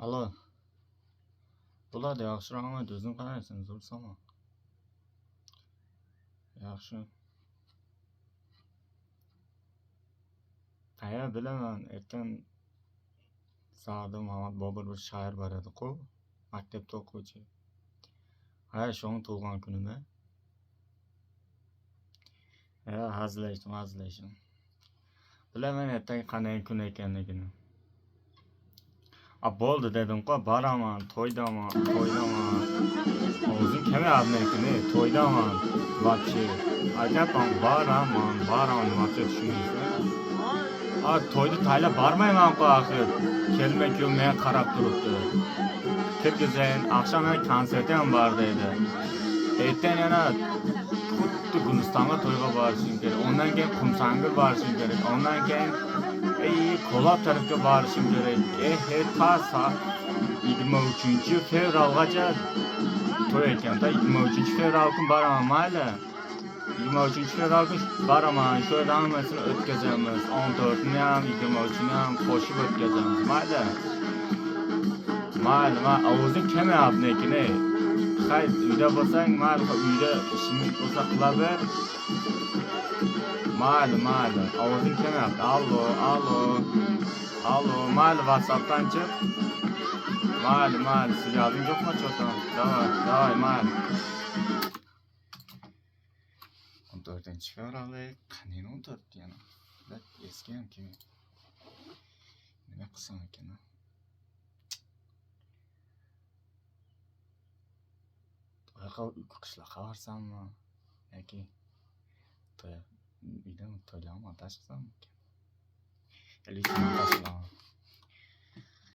Alo. Bular da yaxshiroqmi? O'zing qaraysan, zo'rsami? Yaxshi. Aya bilaman, ertan Sa'di Muhammad Bobur bir shoir bor edi-ku, maktabda o'quvchi. Ha, shuni tug'ilgan kunimi? Ya, hazillashdim. Bilaman ertaga qanday kun ekanligini. Bo'ldi dedim-ku, boraman, to'ydaman. O'zing kemayaptimi? To'ydaman. Вообще. Aytyapman, boraman, nimaga tushunmaysan? To'yda taylab bormayman-ku axir. Kelma-ku menga qarab turibdi. Kirgizayin, akşam konserti ham bor deydi. Ertaga yana xuddi Gulistonga to'yga borishim kerak. Ondan keyin Qumsangil borishim kerak. Ondan keyin Ko'lab tarafga borishim kerak. Ta 23 fevralgacha to'y ekan-da. 23 fevral kun boraman, mayli. 23 fevral kun boraman. Shu hammasini o'tkazamiz. 14ni ham, 23ni ham qo'shib o'tkazamiz, mayli. O'zing kelmayaptimikin? Hayır, uyda bo'lsang, mayli, uyda ishing bo'lsa qilaver. Mayli, ovozing kelyapti. Allo, mayli, WhatsAppdan chiq. Mayli, sigaring yo'qmi cho'tan? Davay, mayli. 14-fevral, qanday 14 yana? Eski ham-ki. Nima qilsam ekan? Qishloqqa borsammi yoki uydan to'ylarni tashqasammi?